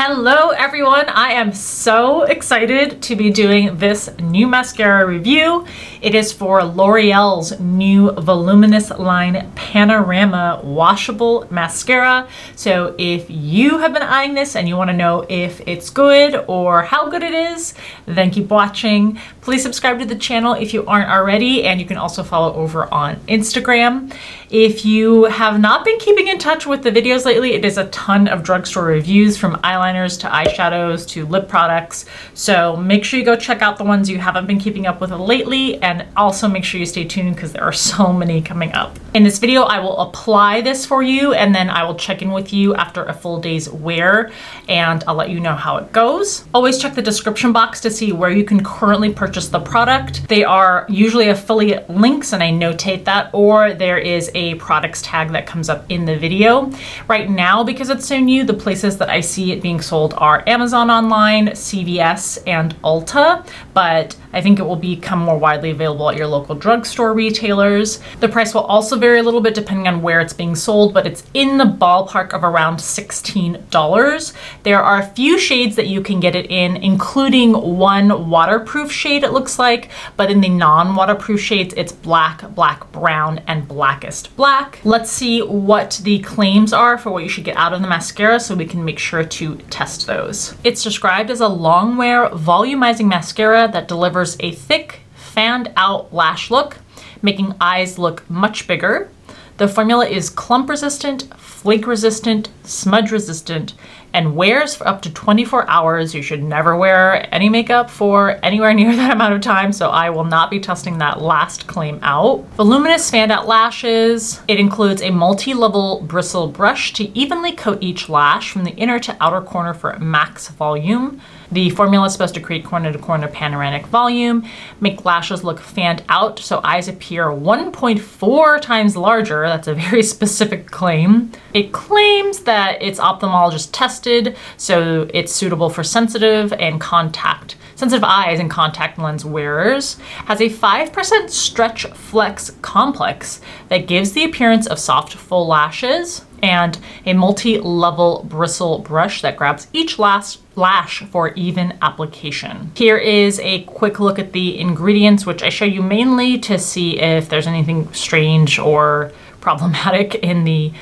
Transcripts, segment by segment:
Hello everyone, I am so excited to be doing this new mascara review. It is for L'Oreal's new voluminous line Panorama washable mascara. So if you have been eyeing this and you want to know if it's good or how good it is, then keep watching. Please subscribe to the channel if you aren't already, and you can also follow over on Instagram. If you have not been keeping in touch with the videos lately, it is a ton of drugstore reviews, from eyeliners to eyeshadows to lip products. So make sure you go check out the ones you haven't been keeping up with lately, and also make sure you stay tuned because there are so many coming up. In this video, I will apply this for you, and then I will check in with you after a full day's wear, and I'll let you know how it goes. Always check the description box to see where you can currently purchase the product. They are usually affiliate links, and I notate that, or there is a products tag that comes up in the video. Right now, because it's so new, the places that I see it being sold are Amazon online, CVS, and Ulta, but I think it will become more widely available at your local drugstore retailers. The price will also vary a little bit depending on where it's being sold, but it's in the ballpark of around $16. There are a few shades that you can get it in, including one waterproof shade, it looks like, but in the non-waterproof shades, it's black, black brown, and blackest black. Let's see what the claims are for what you should get out of the mascara so we can make sure to test those. It's described as a long wear volumizing mascara that delivers a thick, fanned out lash look, making eyes look much bigger. The formula is clump resistant, flake resistant, smudge resistant, and wears for up to 24 hours. You should never wear any makeup for anywhere near that amount of time, so I will not be testing that last claim out. Voluminous fanned out lashes. It includes a multi-level bristle brush to evenly coat each lash from the inner to outer corner for max volume. The formula is supposed to create corner to corner panoramic volume, make lashes look fanned out so eyes appear 1.4 times larger. That's a very specific claim. It claims that it's ophthalmologist tested, so it's suitable for sensitive eyes and contact lens wearers. Has a 5% stretch flex complex that gives the appearance of soft full lashes, and a multi-level bristle brush that grabs each lash for even application. Here is a quick look at the ingredients, which I show you mainly to see if there's anything strange or problematic in the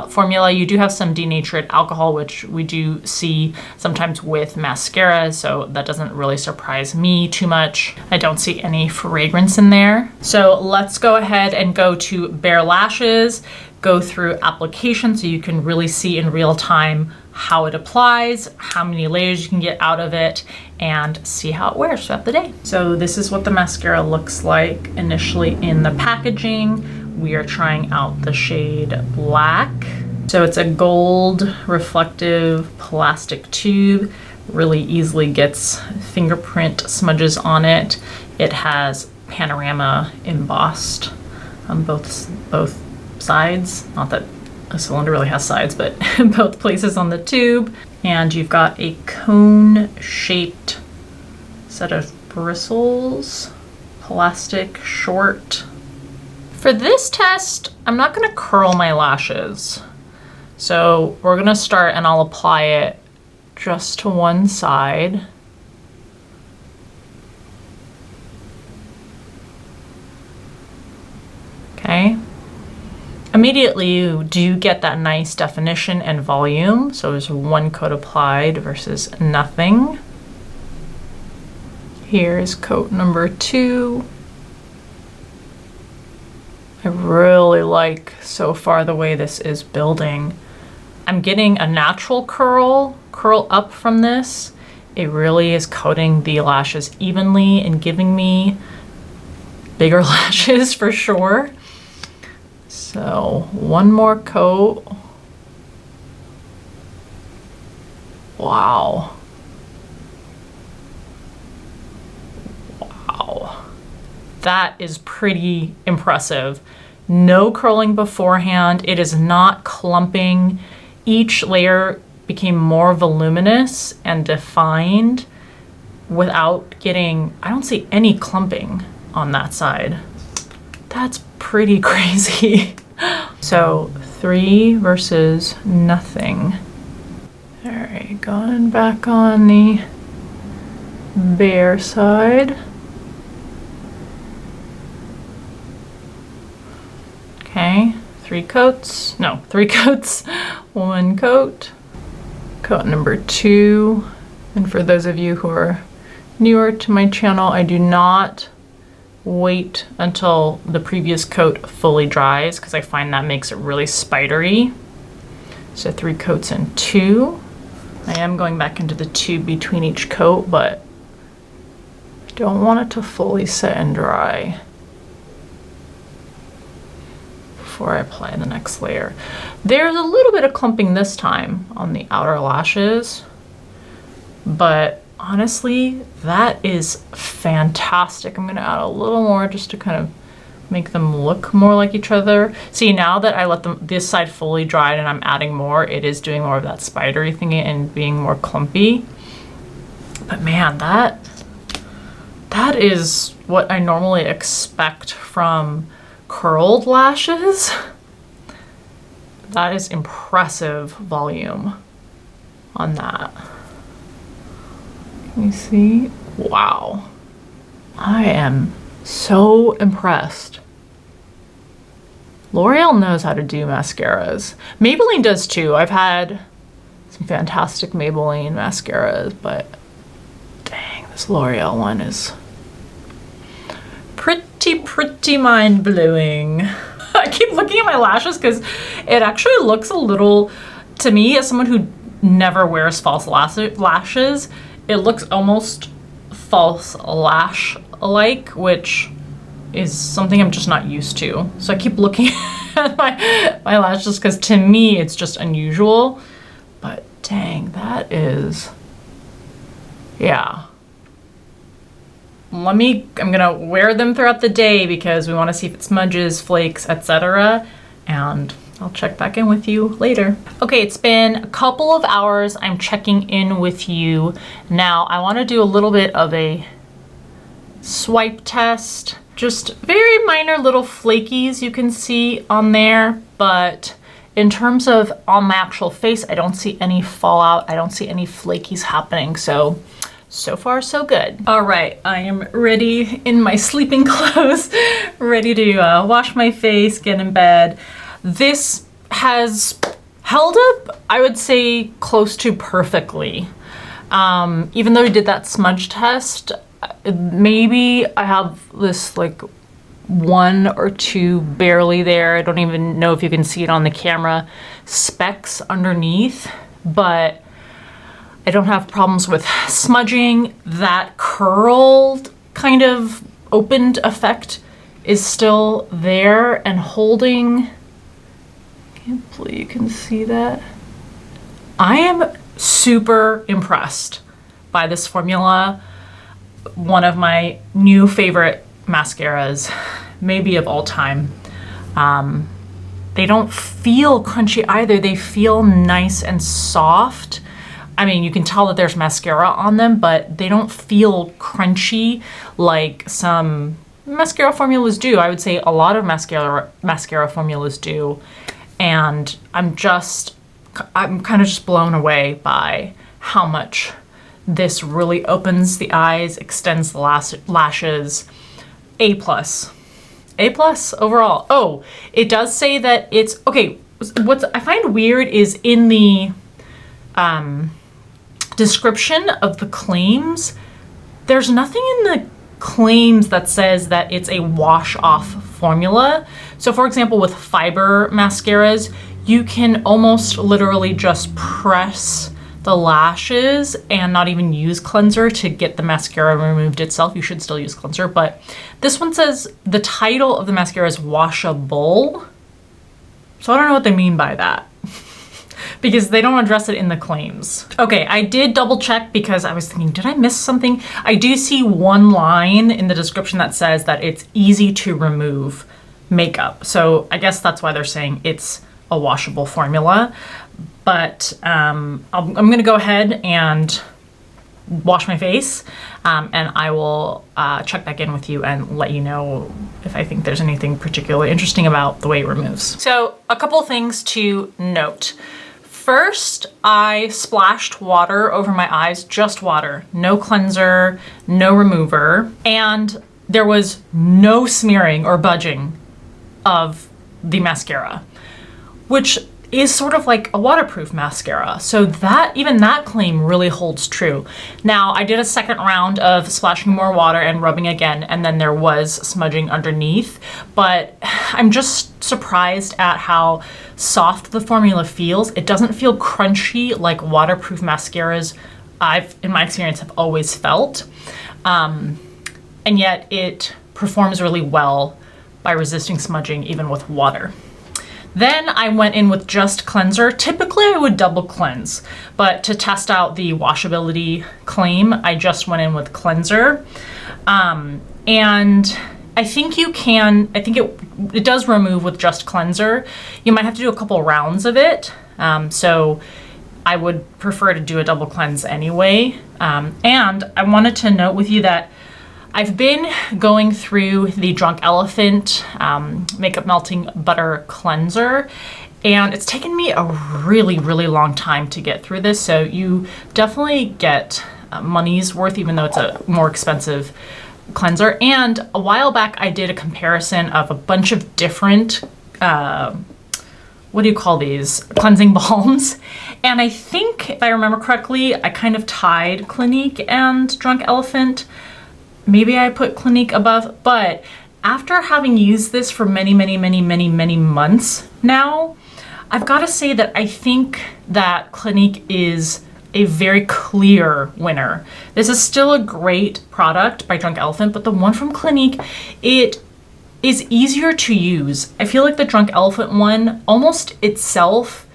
formula. You do have some denatured alcohol, which we do see sometimes with mascara, so that doesn't really surprise me too much. I don't see any fragrance in there. So let's go ahead and go to bare lashes, go through application so you can really see in real time how it applies, how many layers you can get out of it, and see how it wears throughout the day. So this is what the mascara looks like initially in the packaging. We are trying out the shade Black. So it's a gold reflective plastic tube, really easily gets fingerprint smudges on it. It has Panorama embossed on both sides. Not that a cylinder really has sides, but both places on the tube. And you've got a cone-shaped set of bristles, plastic, short. For this test, I'm not gonna curl my lashes. So we're gonna start and I'll apply it just to one side. Okay. Immediately you do get that nice definition and volume. So there's one coat applied versus nothing. Here's coat number 2. I really like so far the way this is building. I'm getting a natural curl up from this. It really is coating the lashes evenly and giving me bigger lashes for sure. So one more coat. Wow. Wow. That is pretty impressive. No curling beforehand. It is not clumping. Each layer became more voluminous and defined without getting, I don't see any clumping on that side. That's pretty crazy. So 3 versus nothing. All right, going back on the bare side. Okay, 3 coats, no, 3 coats, 1 coat. Coat number 2. And for those of you who are newer to my channel, I do not wait until the previous coat fully dries because I find that makes it really spidery. So 3 coats and 2. I am going back into the tube between each coat, but I don't want it to fully set and dry before I apply the next layer. There's a little bit of clumping this time on the outer lashes, but honestly, that is fantastic. I'm gonna add a little more just to kind of make them look more like each other. See, now that I let this side fully dry and I'm adding more, it is doing more of that spidery thing and being more clumpy. But man, that is what I normally expect from curled lashes. That is impressive volume on that. Can you see? Wow. I am so impressed. L'Oreal knows how to do mascaras. Maybelline does too. I've had some fantastic Maybelline mascaras, but dang, this L'Oreal one is pretty mind-blowing. I keep looking at my lashes because it actually looks a little, to me, as someone who never wears false lashes, it looks almost false lash-like, which is something I'm just not used to. So I keep looking at my lashes because to me it's just unusual. But dang, that is, yeah. I'm gonna wear them throughout the day because we want to see if it smudges, flakes, etc. And I'll check back in with you later. Okay, it's been a couple of hours. I'm checking in with you. Now I want to do a little bit of a swipe test. Just very minor little flakies you can see on there, but in terms of on my actual face, I don't see any fallout. I don't see any flakies happening. So far, so good. All right, I am ready in my sleeping clothes, ready to wash my face, get in bed. This has held up, I would say, close to perfectly. Even though we did that smudge test, maybe I have this like 1 or 2 barely there. I don't even know if you can see it on the camera, specks underneath, but I don't have problems with smudging. That curled kind of opened effect is still there and holding. Can't believe you can see that. I am super impressed by this formula. One of my new favorite mascaras, maybe of all time. They don't feel crunchy either. They feel nice and soft. I mean, you can tell that there's mascara on them, but they don't feel crunchy like some mascara formulas do. I would say a lot of mascara formulas do. And I'm kind of just blown away by how much this really opens the eyes, extends the lashes. A+. A+ overall. Oh, it does say that it's, okay, what I find weird is in the description of the claims, there's nothing in the claims that says that it's a wash-off formula. So for example, with fiber mascaras, you can almost literally just press the lashes and not even use cleanser to get the mascara removed itself. You should still use cleanser, but this one says the title of the mascara is washable. So I don't know what they mean by that because they don't address it in the claims. Okay, I did double check because I was thinking, did I miss something? I do see one line in the description that says that it's easy to remove makeup. So I guess that's why they're saying it's a washable formula. But I'm gonna go ahead and wash my face and I will check back in with you and let you know if I think there's anything particularly interesting about the way it removes. So a couple things to note. first I splashed water over my eyes, just water, no cleanser, no remover, and there was no smearing or budging of the mascara, which is sort of like a waterproof mascara. So even that claim really holds true. Now, I did a second round of splashing more water and rubbing again, and then there was smudging underneath, but I'm just surprised at how soft the formula feels. It doesn't feel crunchy like waterproof mascaras in my experience, have always felt. And yet it performs really well by resisting smudging even with water. Then I went in with just cleanser. Typically I would double cleanse, but to test out the washability claim, I just went in with cleanser. And I think it does remove with just cleanser. You might have to do a couple rounds of it. So I would prefer to do a double cleanse anyway. And I wanted to note with you that I've been going through the Drunk Elephant Makeup Melting Butter Cleanser, and it's taken me a really, really long time to get through this. So you definitely get money's worth, even though it's a more expensive cleanser. And a while back, I did a comparison of a bunch of different, what do you call these? Cleansing balms. And I think, if I remember correctly, I kind of tied Clinique and Drunk Elephant. Maybe I put Clinique above, but after having used this for many, many, many, many, many months now, I've got to say that I think that Clinique is a very clear winner. This is still a great product by Drunk Elephant, but the one from Clinique, it is easier to use. I feel like the Drunk Elephant one almost itself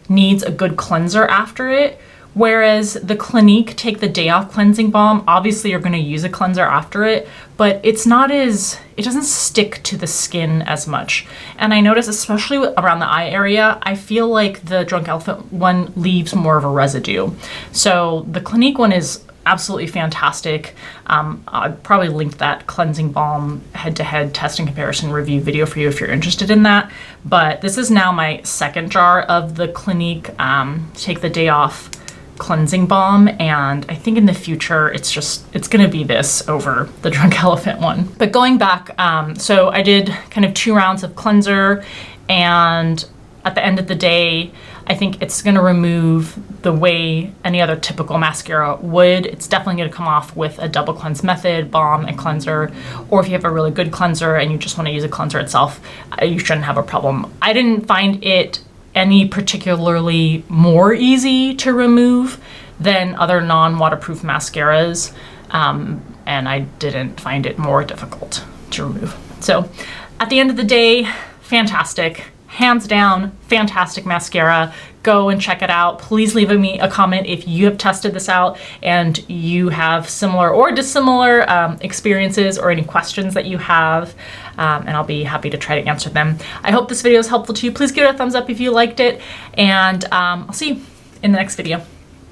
needs a good cleanser after it, whereas the Clinique Take the Day Off Cleansing Balm, obviously you're going to use a cleanser after it, but it doesn't stick to the skin as much. And I notice, especially around the eye area, I feel like the Drunk Elephant one leaves more of a residue. So the Clinique one is absolutely fantastic. I'll probably link that cleansing balm head-to-head test and comparison review video for you if you're interested in that. But this is now my second jar of the Clinique Take the Day Off cleansing balm, and I think in the future it's gonna be this over the Drunk Elephant one. But going back, so I did kind of 2 rounds of cleanser, and at the end of the day, I think it's gonna remove the way any other typical mascara would. It's definitely gonna come off with a double cleanse method, balm and cleanser, or if you have a really good cleanser and you just wanna use a cleanser itself, you shouldn't have a problem. I didn't find it any particularly more easy to remove than other non-waterproof mascaras, and I didn't find it more difficult to remove. So at the end of the day, fantastic, hands down, fantastic mascara. Go and check it out. Please leave me a comment if you have tested this out and you have similar or dissimilar experiences or any questions that you have, and I'll be happy to try to answer them. I hope this video is helpful to you. Please give it a thumbs up if you liked it, and I'll see you in the next video.